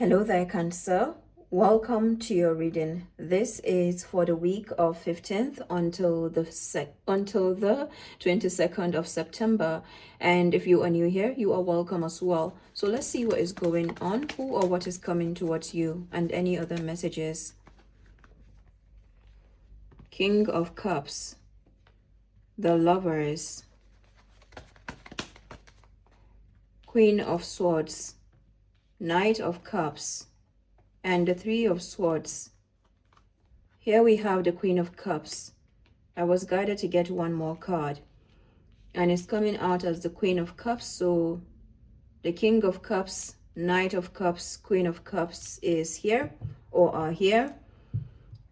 Hello there, Cancer. Welcome to your reading. This is for the week of 15th until the 22nd of September. And if you are new here, you are welcome as well. So let's see what is going on, who or what is coming towards you, and any other messages. King of Cups, the Lovers, Queen of Swords, Knight of Cups, and the Three of Swords. Here we have the Queen of Cups. I was guided to get one more card, and it's coming out as the Queen of Cups. So the King of Cups, Knight of Cups, Queen of Cups is here or are here.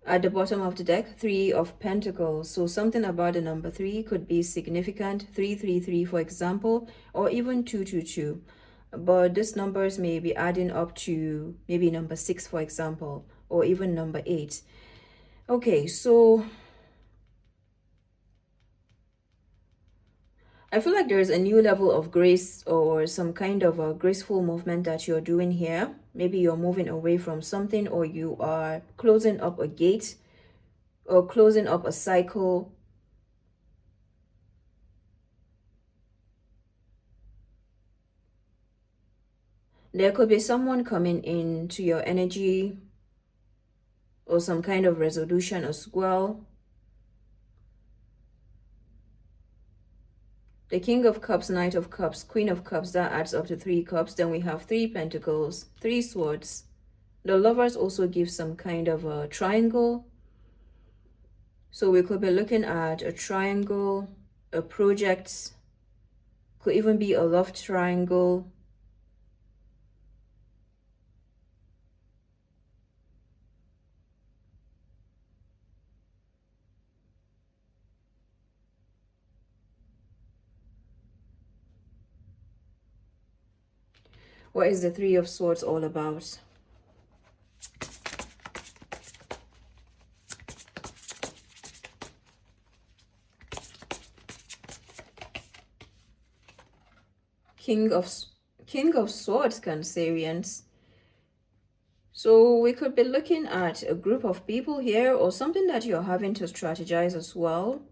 At the bottom of the deck, Three of Pentacles. So something about the number 3 could be significant. 333, for example, or even 222. But these numbers may be adding up to maybe number 6, for example, or even number 8. Okay, so I feel like there's a new level of grace or some kind of a graceful movement that you're doing here. Maybe you're moving away from something, or you are closing up a gate or closing up a cycle. There could be someone coming into your energy or some kind of resolution as well. The King of Cups, Knight of Cups, Queen of Cups, that adds up to 3 cups. Then we have 3 pentacles, 3 swords. The Lovers also give some kind of a triangle. So we could be looking at a triangle, a project, could even be a love triangle. What is the Three of Swords all about? King of Swords, Cancerians. So we could be looking at a group of people here, or something that you're having to strategize as well.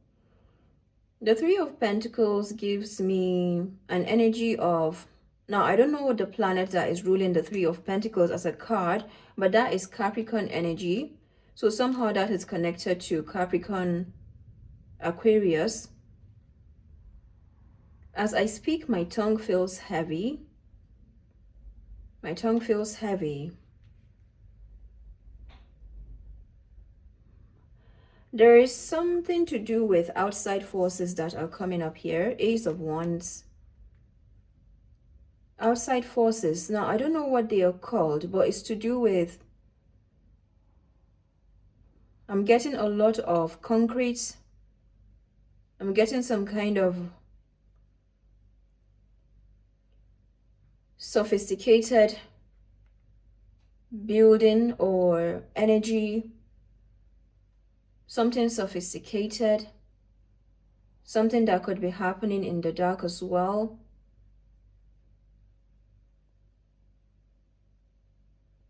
The Three of Pentacles gives me an energy of, now I don't know what the planet that is ruling the Three of Pentacles as a card, but that is Capricorn energy. So somehow that is connected to Capricorn, Aquarius. As I speak, my tongue feels heavy. My tongue feels heavy. There is something to do with outside forces that are coming up here. Ace of Wands. Outside forces. Now, I don't know what they are called, but it's to do with... I'm getting a lot of concrete. I'm getting some kind of sophisticated building or energy. Something sophisticated. Something that could be happening in the dark as well.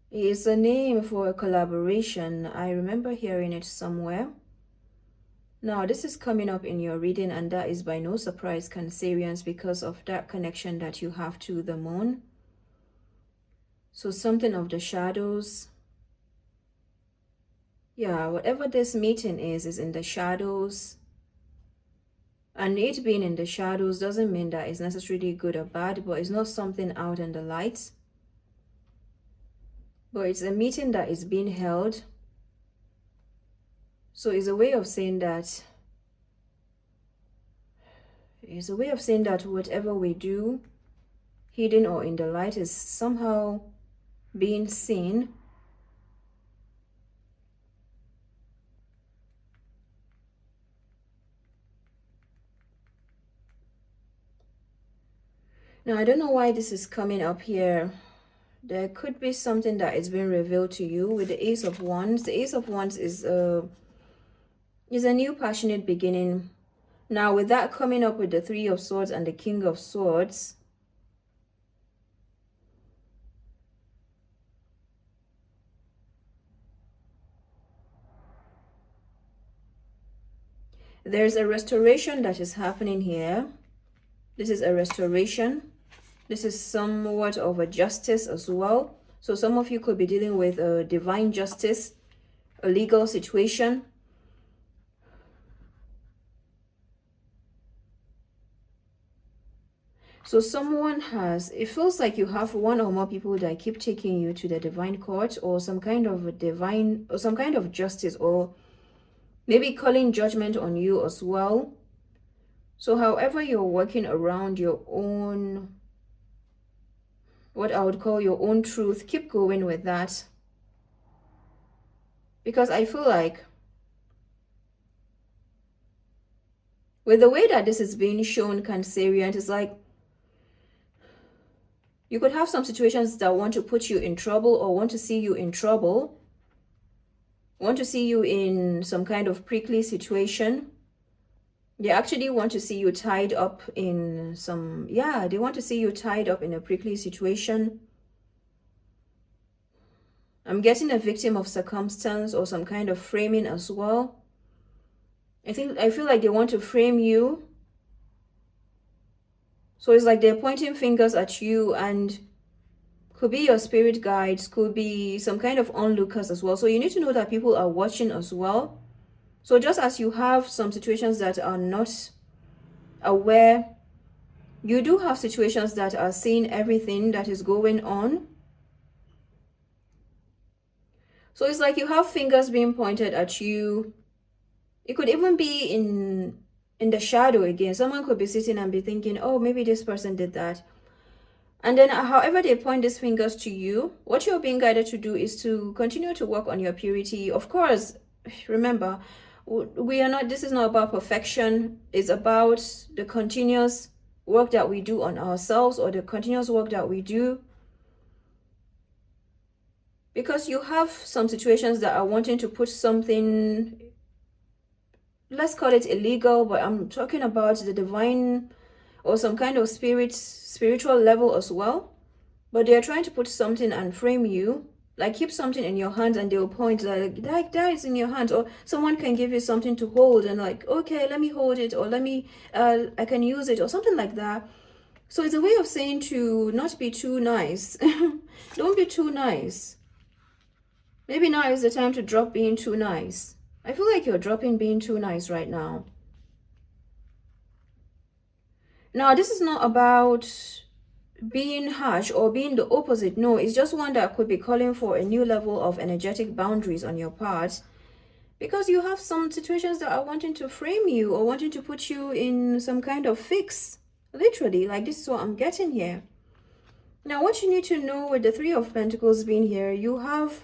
It's a name for a collaboration. I remember hearing it somewhere. Now, this is coming up in your reading, and that is by no surprise, Cancerians, because of that connection that you have to the moon. So something of the shadows. Yeah, whatever this meeting is in the shadows. And it being in the shadows doesn't mean that it's necessarily good or bad, but it's not something out in the light. But it's a meeting that is being held. So it's a way of saying that whatever we do, hidden or in the light, is somehow being seen. Now, I don't know why this is coming up here. There could be something that is being revealed to you with the Ace of Wands. The Ace of Wands is a new passionate beginning. Now, with that coming up with the Three of Swords and the King of Swords, There's a restoration that is happening here. This is a restoration. This is somewhat of a justice as well. So some of you could be dealing with a divine justice, a legal situation. So someone has, it feels like you have one or more people that keep taking you to the divine court, or some kind of a divine, or some kind of justice, or maybe calling judgment on you as well. So however you're working around your own, what I would call your own truth, keep going with that. Because I feel like with the way that this is being shown, Cancerian, it's like you could have some situations that want to put you in trouble, or want to see you in trouble, want to see you in some kind of prickly situation. They actually want to see you tied up in some, yeah, they want to see you tied up in a prickly situation. I'm getting a victim of circumstance or some kind of framing as well. I feel like they want to frame you. So it's like they're pointing fingers at you, and could be your spirit guides, could be some kind of onlookers as well. So you need to know that people are watching as well. So just as you have some situations that are not aware, you do have situations that are seeing everything that is going on. So it's like you have fingers being pointed at you. It could even be in the shadow again. Someone could be sitting and be thinking, oh, maybe this person did that. And then however they point these fingers to you, what you're being guided to do is to continue to work on your purity. Of course, remember, this is not about perfection. It's about the continuous work that we do on ourselves, or the continuous work that we do. Because you have some situations that are wanting to put something, let's call it illegal, but I'm talking about the divine or some kind of spiritual level as well. But they're trying to put something and frame you, like keep something in your hands, and they'll point like that is in your hands. Or someone can give you something to hold, and like, okay, let me hold it, or let me I can use it, or something like that. So it's a way of saying to not be too nice. Don't be too nice. Maybe now is the time to drop being too nice. I feel like you're dropping being too nice right now. Now, this is not about being harsh or being the opposite. No, it's just one that could be calling for a new level of energetic boundaries on your part, because you have some situations that are wanting to frame you or wanting to put you in some kind of fix. Literally, like this is what I'm getting here. Now, what you need to know with the Three of Pentacles being here, you have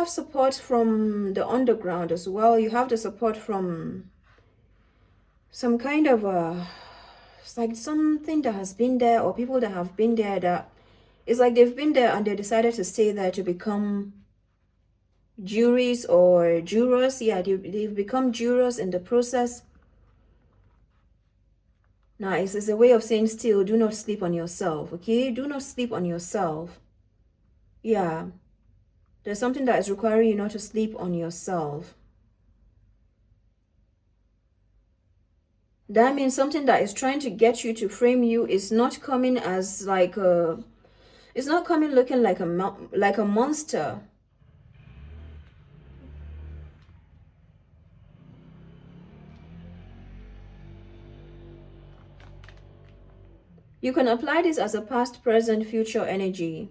support from the underground as well. You have the support from some kind of it's like something that has been there, or people that have been there, that it's like they've been there and they decided to stay there to become juries or jurors. Yeah, they've become jurors in the process. Now, it's a way of saying still, do not sleep on yourself, okay? Do not sleep on yourself. Yeah. There's something that is requiring you not to sleep on yourself. That means something that is trying to get you to frame you is not coming as like a, it's not coming looking like a monster. You can apply this as a past, present, future energy.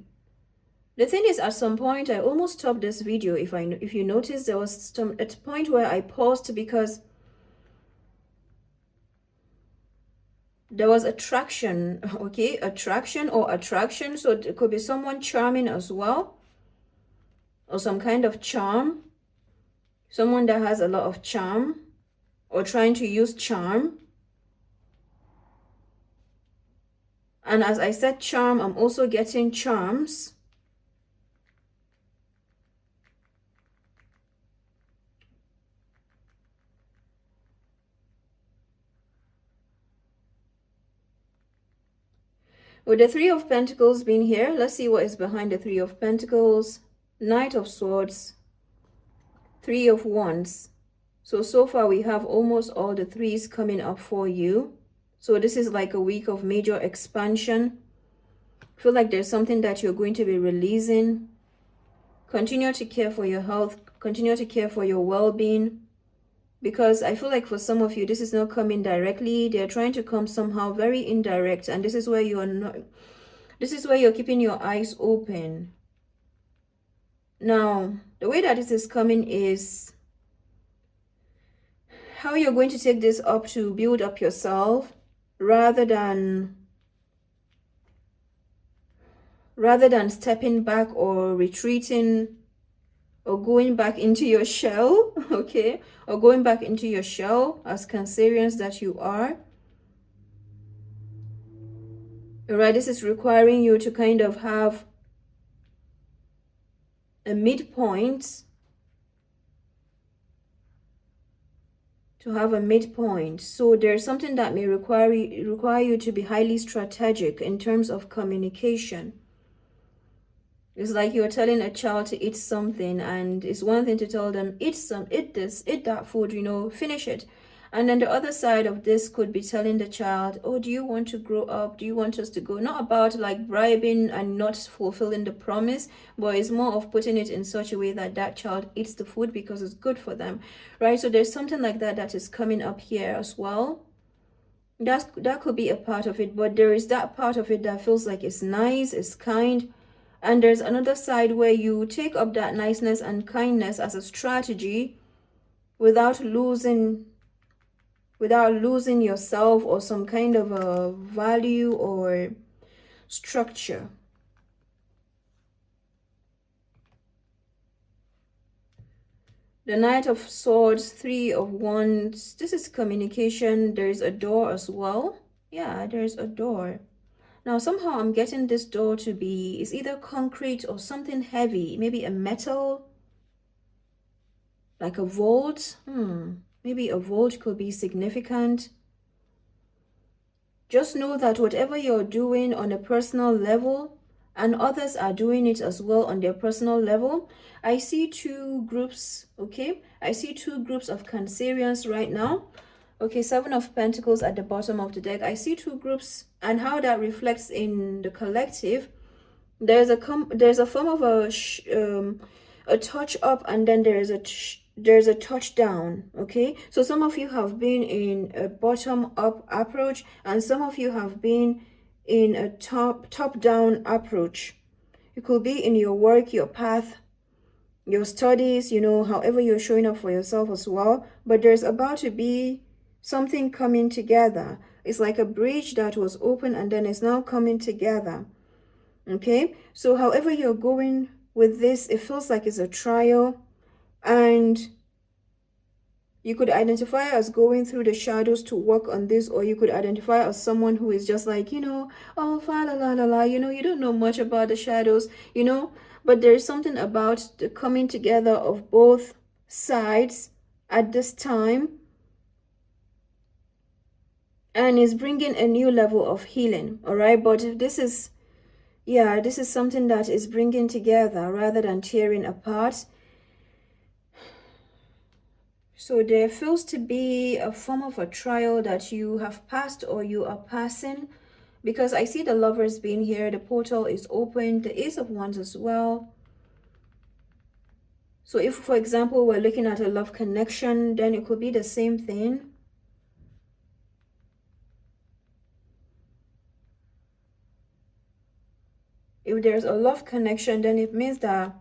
The thing is, at some point, I almost stopped this video. If you notice, there was a point where I paused because there was attraction, okay? Attraction or attraction. So it could be someone charming as well, or some kind of charm. Someone that has a lot of charm or trying to use charm. And as I said charm, I'm also getting charms. With the Three of Pentacles being here, let's see what is behind the Three of Pentacles. Knight of Swords, Three of Wands. So far we have almost all the threes coming up for you. So this is like a week of major expansion. I feel like there's something that you're going to be releasing. Continue to care for your health. Continue to care for your well-being. Because I feel like for some of you, this is not coming directly. They're trying to come somehow very indirect. And this is where you are not... This is where you're keeping your eyes open. Now, the way that this is coming is how you're going to take this up to build up yourself rather than stepping back or retreating or going back into your shell, okay? Or going back into your shell as Cancerians that you are. All right, this is requiring you to kind of have a midpoint. So there's something that may require you to be highly strategic in terms of communication. It's like you're telling a child to eat something, and it's one thing to tell them, eat this, eat that food, you know, finish it. And then the other side of this could be telling the child, oh, do you want to grow up? Do you want us to go? Not about like bribing and not fulfilling the promise, but it's more of putting it in such a way that that child eats the food because it's good for them, right? So there's something like that that is coming up here as well. That could be a part of it, but there is that part of it that feels like it's nice, it's kind. And there's another side where you take up that niceness and kindness as a strategy without losing yourself or some kind of a value or structure. The Knight of Swords, Three of Wands. This is communication. There's a door as well. Yeah, there's a door. Now, somehow I'm getting this door to be, it's either concrete or something heavy, maybe a metal, like a vault. Maybe a vault could be significant. Just know that whatever you're doing on a personal level, and others are doing it as well on their personal level. I see two groups, okay? I see two groups of Cancerians right now. Okay, Seven of Pentacles at the bottom of the deck. I see two groups, and how that reflects in the collective. There's a form of a touch up, and then there's a touch down. Okay, so some of you have been in a bottom up approach, and some of you have been in a top down approach. It could be in your work, your path, your studies, you know, however you're showing up for yourself as well. But there's about to be something coming together. It's like a bridge that was open and then it's now coming together. Okay, so however you're going with this, it feels like it's a trial, and you could identify as going through the shadows to work on this, or you could identify as someone who is just like, you know, oh, fa la la la la, you know, you don't know much about the shadows, you know, but there's something about the coming together of both sides at this time, and is bringing a new level of healing. All right, but this is, yeah, this is something that is bringing together rather than tearing apart. So there feels to be a form of a trial that you have passed or you are passing, because I see the Lovers being here. The portal is open. The Ace of Wands as well. So if, for example, we're looking at a love connection, then it could be the same thing. If there's a love connection, then it means that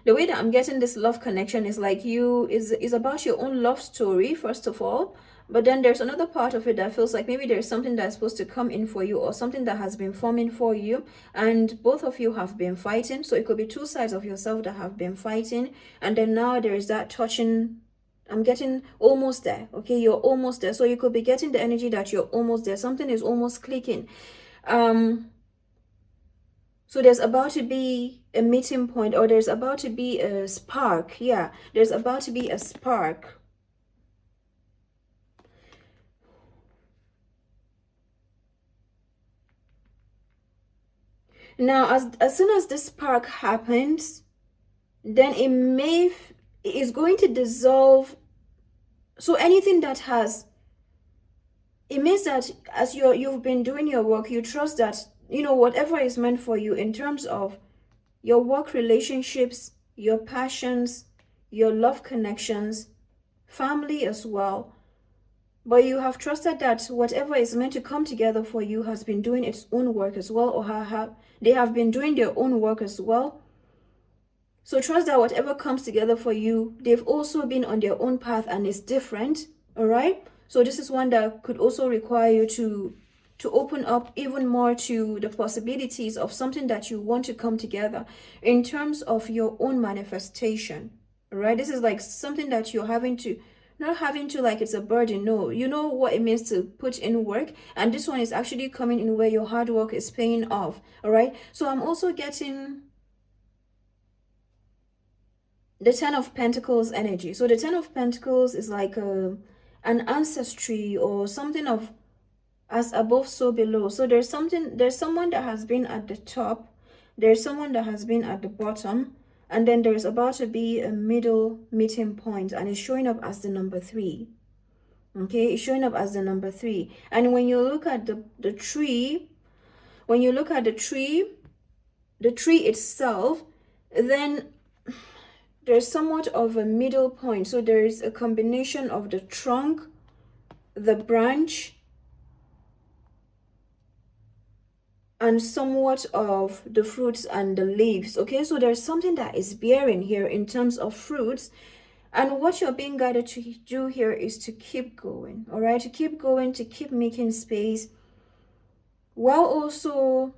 the way that I'm getting this love connection is like is about your own love story, first of all. But then there's another part of it that feels like maybe there's something that's supposed to come in for you, or something that has been forming for you, and both of you have been fighting. So it could be two sides of yourself that have been fighting, and then now there is that touching. I'm getting almost there. Okay, you're almost there. So you could be getting the energy that you're almost there. Something is almost clicking. So there's about to be a meeting point, or there's about to be a spark. Yeah, there's about to be a spark. Now, as soon as this spark happens, then it is going to dissolve. So anything that has, it means that as you've been doing your work, you trust that, you know, whatever is meant for you in terms of your work relationships, your passions, your love connections, family as well. But you have trusted that whatever is meant to come together for you has been doing its own work as well, or they have been doing their own work as well. So trust that whatever comes together for you, they've also been on their own path and it's different, all right? So this is one that could also require you to open up even more to the possibilities of something that you want to come together in terms of your own manifestation, all right? This is like something that you're having to, not having to like it's a burden, no. You know what it means to put in work, and this one is actually coming in where your hard work is paying off, all right? So I'm also getting the Ten of Pentacles energy. So the Ten of Pentacles is like an ancestry or something of as above, so below. So there's someone that has been at the top, there's someone that has been at the bottom, and then there's about to be a middle meeting point, and it's showing up as the number 3. Okay, it's showing up as the number 3. And when you look at the tree, when you look at the tree itself, then there's somewhat of a middle point. So there is a combination of the trunk, the branch, and somewhat of the fruits and the leaves. Okay, so there's something that is bearing here in terms of fruits. And what you're being guided to do here is to keep going, all right? To keep going, to keep making space, while also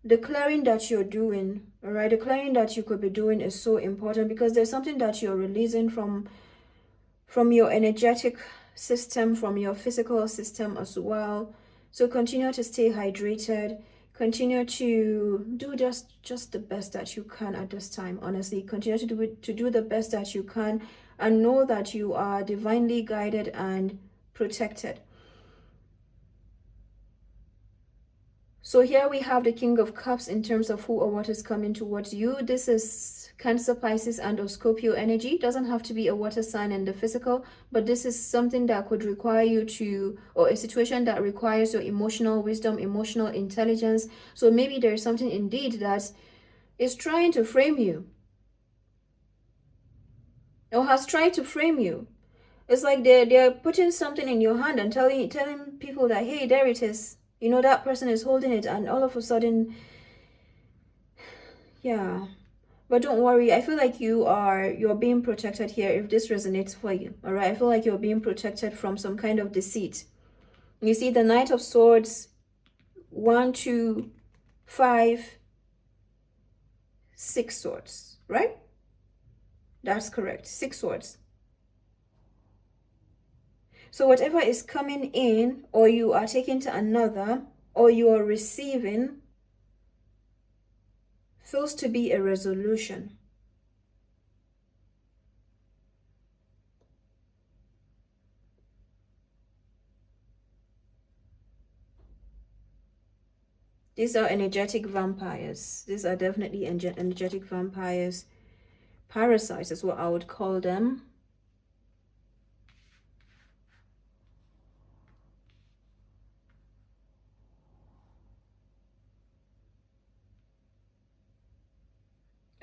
declaring that you're doing, all right? Declaring that you could be doing is so important, because there's something that you're releasing from your energetic system, from your physical system as well. So continue to stay hydrated, continue to do just the best that you can at this time. Honestly, continue to do the best that you can, and know that you are divinely guided and protected. So here we have the King of Cups in terms of who or what is coming towards you. This is Cancer, Pisces, and or Scorpio energy. Doesn't have to be a water sign in the physical, but this is something that could require you to, or a situation that requires your emotional wisdom, emotional intelligence. So maybe there's something indeed that is trying to frame you, or has tried to frame you. It's like they're putting something in your hand and telling people that, hey, there it is. You know, that person is holding it, and all of a sudden, yeah. But don't worry, I feel like you're being protected here if this resonates for you, all right? I feel like you're being protected from some kind of deceit. You see the Knight of Swords, 1, 2, 5, 6 swords, right? That's correct, 6 swords. So whatever is coming in, or you are taking to another, or you are receiving, feels to be a resolution. These are energetic vampires. These are definitely energetic vampires. Parasites is what I would call them.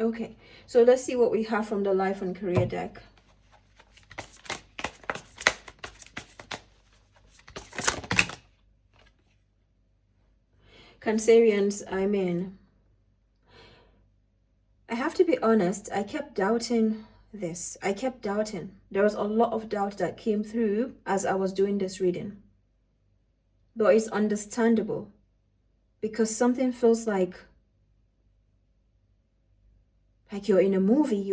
Okay, so let's see what we have from the life and career deck. Cancerians, I have to be honest, I kept doubting this. I kept doubting. There was a lot of doubt that came through as I was doing this reading. But it's understandable, because something feels like you're in a movie,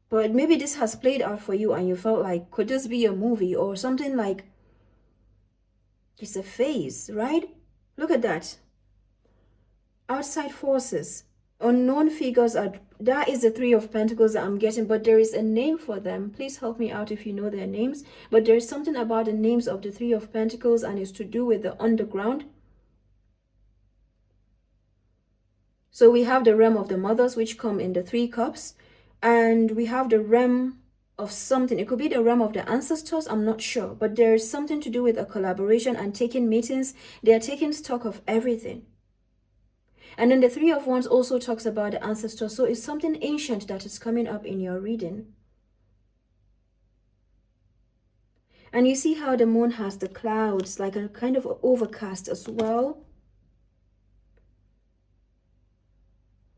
but maybe this has played out for you and you felt like, could this be a movie or something? Like it's a phase, right? Look at that. Outside forces, unknown figures that is the 3 of Pentacles that I'm getting, but there is a name for them. Please help me out if you know their names. But there's something about the names of the 3 of Pentacles, and it's to do with the underground. So we have the realm of the mothers, which come in the 3 cups, and we have the realm of something. It could be the realm of the ancestors, I'm not sure, but there's something to do with a collaboration and taking meetings. They are taking stock of everything. And then the 3 of Wands also talks about the ancestors. So it's something ancient that is coming up in your reading. And you see how the moon has the clouds, like a kind of overcast as well.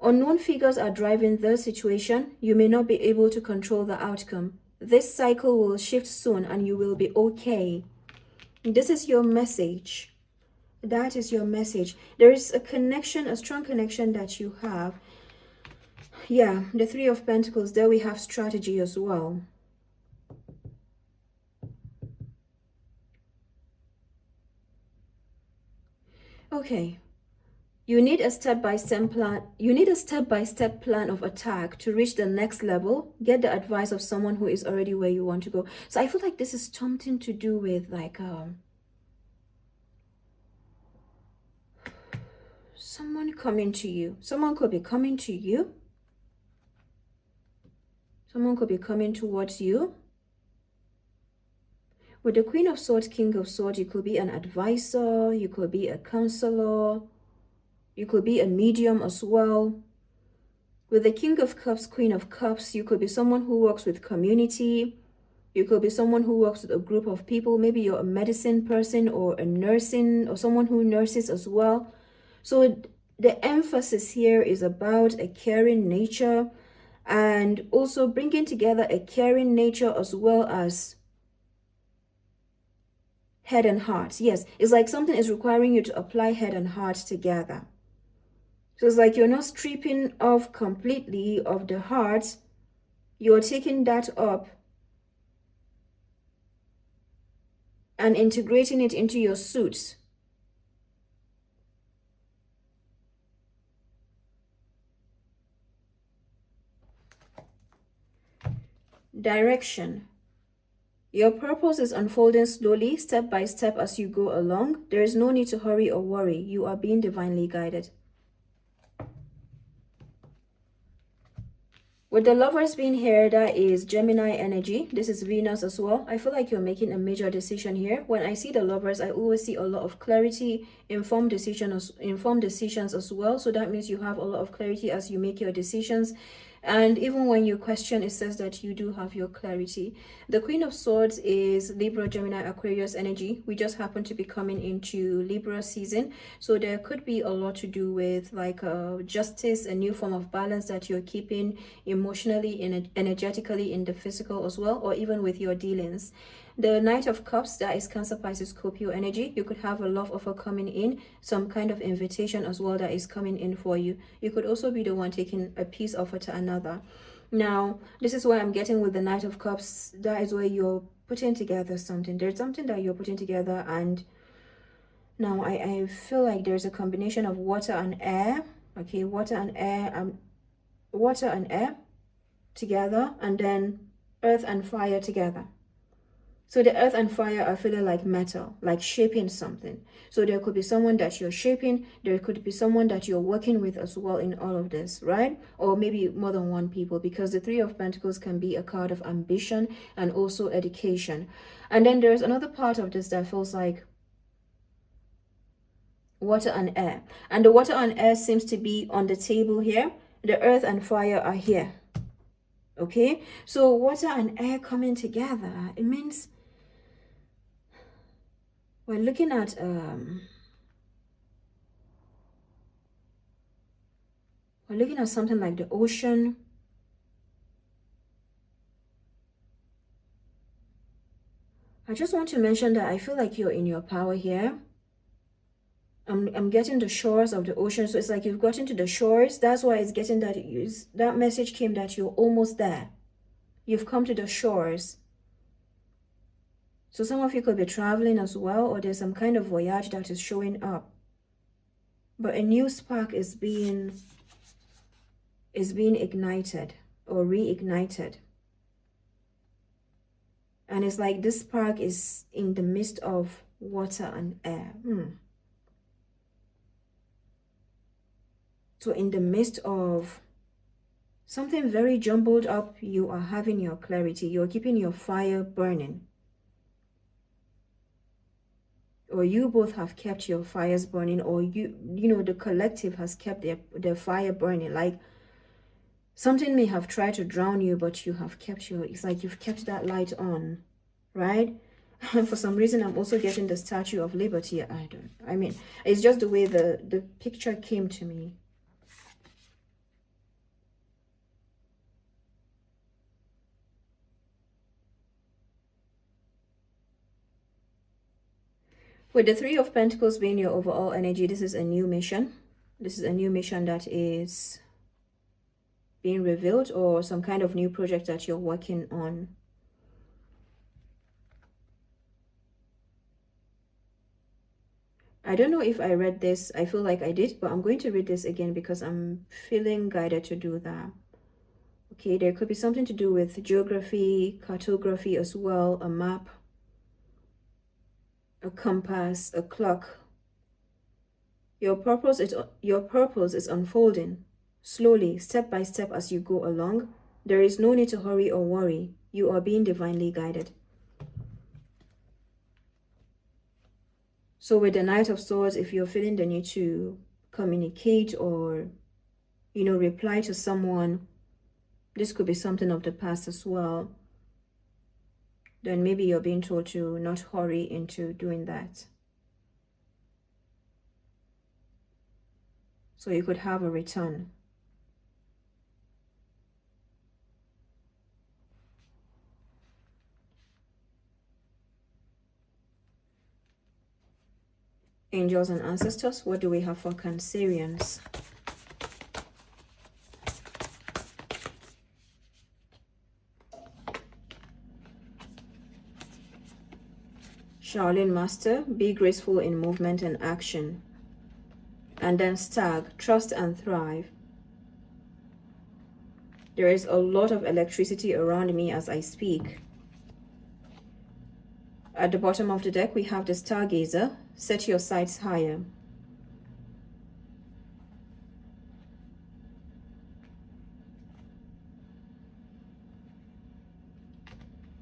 Unknown figures are driving the situation. You may not be able to control the outcome. This cycle will shift soon and you will be okay. This is your message. That is your message. There is a connection, a strong connection that you have. Yeah, the 3 of Pentacles. There we have strategy as well. Okay. You need a step-by-step plan. You need a step-by-step plan of attack to reach the next level. Get the advice of someone who is already where you want to go. So I feel like this is something to do with like someone coming to you. Someone could be coming to you. Someone could be coming towards you. With the Queen of Swords, King of Swords, you could be an advisor. You could be a counselor. You could be a medium as well. With the King of Cups, Queen of Cups, you could be someone who works with community. You could be someone who works with a group of people. Maybe you're a medicine person or a nursing or someone who nurses as well. So the emphasis here is about a caring nature and also bringing together a caring nature as well as head and heart. Yes, it's like something is requiring you to apply head and heart together. So it's like you're not stripping off completely of the heart. You're taking that up and integrating it into your suits. Direction. Your purpose is unfolding slowly, step by step as you go along. There is no need to hurry or worry. You are being divinely guided. With the Lovers being here, that is Gemini energy. This is Venus as well. I feel like you're making a major decision here. When I see the Lovers, I always see a lot of clarity, informed decisions as well. So that means you have a lot of clarity as you make your decisions. And even when you question, it says that you do have your clarity. The Queen of Swords is Libra, Gemini, Aquarius energy. We just happen to be coming into Libra season. So there could be a lot to do with like justice, a new form of balance that you're keeping emotionally and energetically in the physical as well, or even with your dealings. The Knight of Cups, that is Cancer, Pisces, Scorpio energy. You could have a love offer coming in, some kind of invitation as well that is coming in for you. You could also be the one taking a peace offer to another. Now, this is where I'm getting with the Knight of Cups. That is where you're putting together something. There's something that you're putting together, and now I feel like there's a combination of water and air. Okay, water and air together, and then earth and fire together. So the earth and fire are feeling like metal, like shaping something. So there could be someone that you're shaping. There could be someone that you're working with as well in all of this, right? Or maybe more than one people, because the 3 of Pentacles can be a card of ambition and also education. And then there's another part of this that feels like water and air. And the water and air seems to be on the table here. The earth and fire are here. Okay? So water and air coming together, it means we're looking at something like the ocean. I just want to mention that I feel like you're in your power here. I'm getting the shores of the ocean, so it's like you've gotten to the shores. That's why it's getting that that message came that you're almost there. You've come to the shores. So some of you could be traveling as well, or there's some kind of voyage that is showing up. But a new spark is being ignited or reignited. And it's like this spark is in the midst of water and air. So in the midst of something very jumbled up, you are having your clarity. You're keeping your fire burning. Or you both have kept your fires burning, or you know, the collective has kept their fire burning. Like something may have tried to drown you, but you have kept it's like you've kept that light on, right? And for some reason, I'm also getting the Statue of Liberty. I mean, it's just the way the picture came to me. With the Three of Pentacles being your overall energy, this is a new mission. This is a new mission that is being revealed, or some kind of new project that you're working on. I don't know if I read this. I feel like I did, but I'm going to read this again because I'm feeling guided to do that. Okay, there could be something to do with geography, cartography as well, a map, a compass, a clock. Your purpose is unfolding slowly, step by step as you go along. There is no need to hurry or worry. You are being divinely guided. So with the Knight of Swords, if you're feeling the need to communicate or, you know, reply to someone, this could be something of the past as well. Then maybe you're being told to not hurry into doing that. So you could have a return. Angels and ancestors, what do we have for Cancerians? Shaolin Master, be graceful in movement and action. And then Stag, trust and thrive. There is a lot of electricity around me as I speak. At the bottom of the deck, we have the Stargazer, set your sights higher.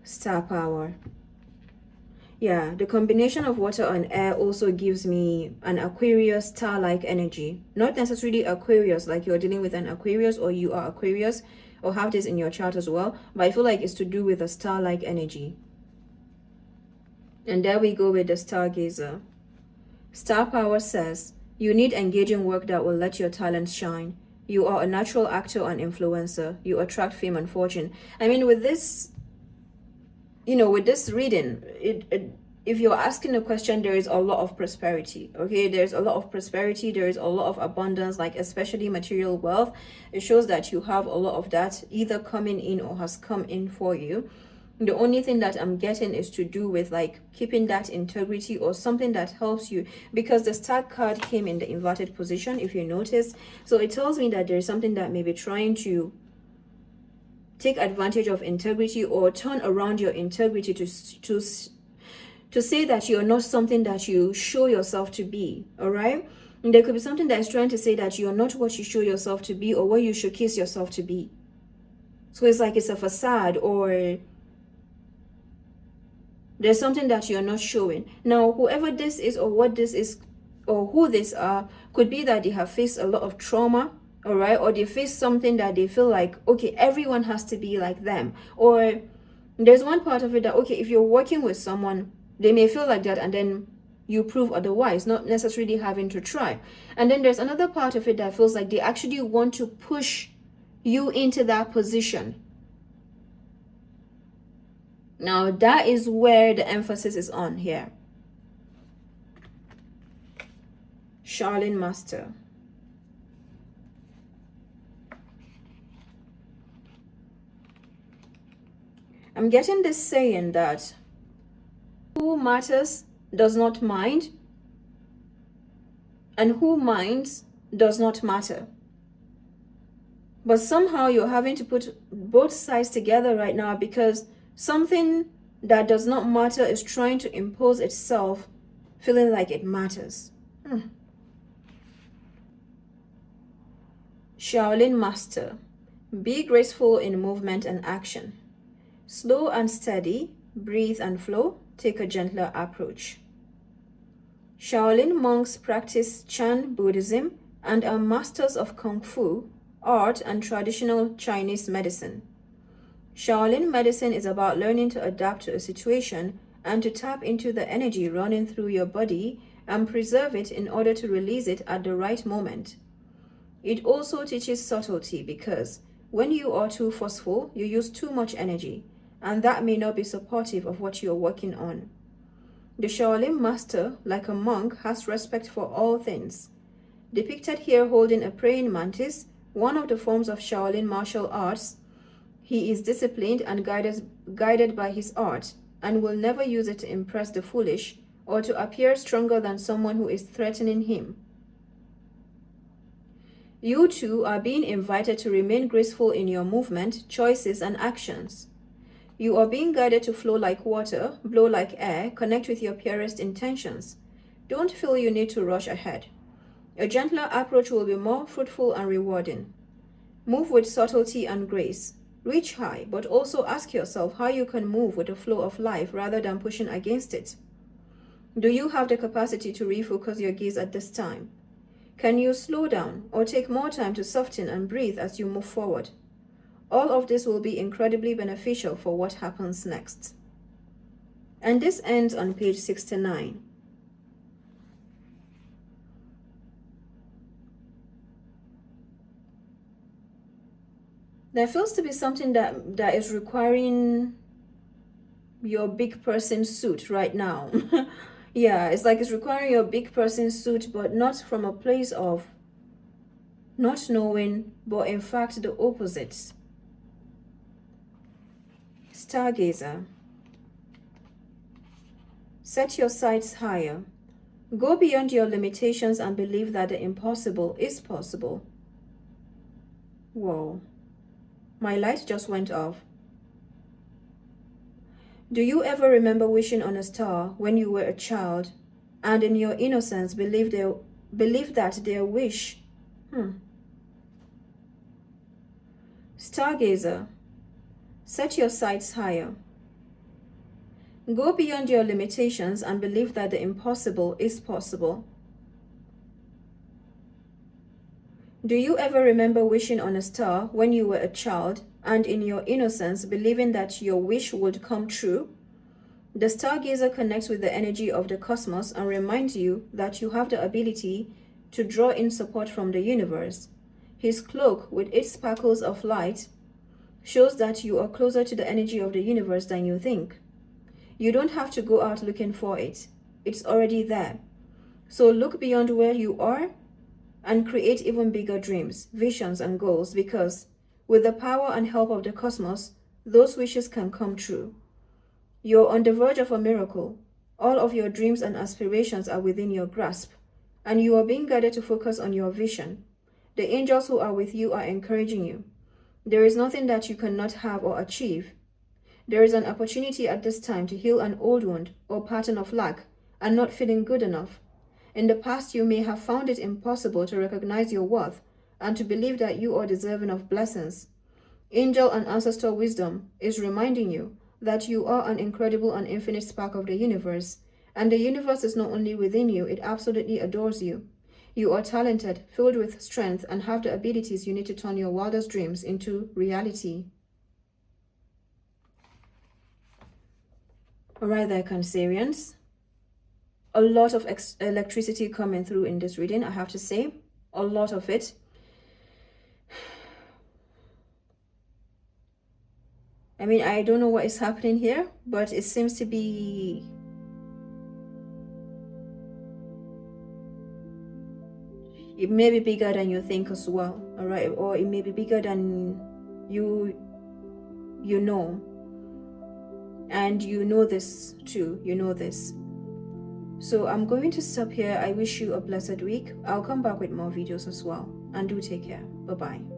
Star power. Yeah, the combination of water and air also gives me an Aquarius star-like energy. Not necessarily Aquarius, like you're dealing with an Aquarius or you are Aquarius or have this in your chart as well. But I feel like it's to do with a star-like energy. And there we go with the Stargazer. Star power says, you need engaging work that will let your talents shine. You are a natural actor and influencer. You attract fame and fortune. I mean, with this, you know, with this reading, if you're asking a question, there is a lot of prosperity. Okay, there's a lot of prosperity. There is a lot of abundance, like especially material wealth. It shows that you have a lot of that either coming in or has come in for you. The only thing that I'm getting is to do with like keeping that integrity or something that helps you, because the Star card came in the inverted position, if you notice. So it tells me that there's something that may be trying to take advantage of integrity or turn around your integrity to say that you're not something that you show yourself to be. All right, and there could be something that is trying to say that you're not what you show yourself to be or what you showcase yourself to be. So it's like it's a facade, or there's something that you're not showing. Now, whoever this is or what this is or who this are, could be that they have faced a lot of trauma, all right? Or they face something that they feel like, okay, everyone has to be like them. Or there's one part of it that, okay, if you're working with someone, they may feel like that and then you prove otherwise, not necessarily having to try. And then there's another part of it that feels like they actually want to push you into that position. Now, that is where the emphasis is on here. Shaolin Master. I'm getting this saying that who matters does not mind, and who minds does not matter. But somehow you're having to put both sides together right now, because something that does not matter is trying to impose itself, feeling like it matters. Shaolin Master. Be graceful in movement and action. Slow and steady, breathe and flow, take a gentler approach. Shaolin monks practice Chan Buddhism and are masters of Kung Fu, art, and traditional Chinese medicine. Shaolin medicine is about learning to adapt to a situation and to tap into the energy running through your body and preserve it in order to release it at the right moment. It also teaches subtlety because when you are too forceful, you use too much energy, and that may not be supportive of what you are working on. The Shaolin master, like a monk, has respect for all things. Depicted here holding a praying mantis, one of the forms of Shaolin martial arts, he is disciplined and guided by his art, and will never use it to impress the foolish or to appear stronger than someone who is threatening him. You too are being invited to remain graceful in your movement, choices, and actions. You are being guided to flow like water, blow like air, connect with your purest intentions. Don't feel you need to rush ahead. A gentler approach will be more fruitful and rewarding. Move with subtlety and grace. Reach high, but also ask yourself how you can move with the flow of life rather than pushing against it. Do you have the capacity to refocus your gaze at this time? Can you slow down or take more time to soften and breathe as you move forward? All of this will be incredibly beneficial for what happens next. And this ends on page 69. There feels to be something that is requiring your big person suit right now. Yeah, it's like it's requiring your big person suit, but not from a place of not knowing, but in fact the opposite. Stargazer. Set your sights higher. Go beyond your limitations and believe that the impossible is possible. Whoa. My light just went off. Do you ever remember wishing on a star when you were a child and in your innocence believed that their wish... Stargazer. Set your sights higher. Go beyond your limitations and believe that the impossible is possible. Do you ever remember wishing on a star when you were a child and in your innocence believing that your wish would come true? The stargazer connects with the energy of the cosmos and reminds you that you have the ability to draw in support from the universe. His cloak, with its sparkles of light, shows that you are closer to the energy of the universe than you think. You don't have to go out looking for it. It's already there. So look beyond where you are and create even bigger dreams, visions, and goals, because with the power and help of the cosmos, those wishes can come true. You're on the verge of a miracle. All of your dreams and aspirations are within your grasp, and you are being guided to focus on your vision. The angels who are with you are encouraging you. There is nothing that you cannot have or achieve. There is an opportunity at this time to heal an old wound or pattern of lack and not feeling good enough. In the past, you may have found it impossible to recognize your worth and to believe that you are deserving of blessings. Angel and ancestral wisdom is reminding you that you are an incredible and infinite spark of the universe, and the universe is not only within you, it absolutely adores you. You are talented, filled with strength, and have the abilities you need to turn your wildest dreams into reality. All right there, Cancerians. A lot of electricity coming through in this reading, I have to say. A lot of it. I mean, I don't know what is happening here, but it seems to be... It may be bigger than you think as well, all right? Or it may be bigger than you know. And you know this too, you know this. So I'm going to stop here. I wish you a blessed week. I'll come back with more videos as well. And do take care. Bye-bye.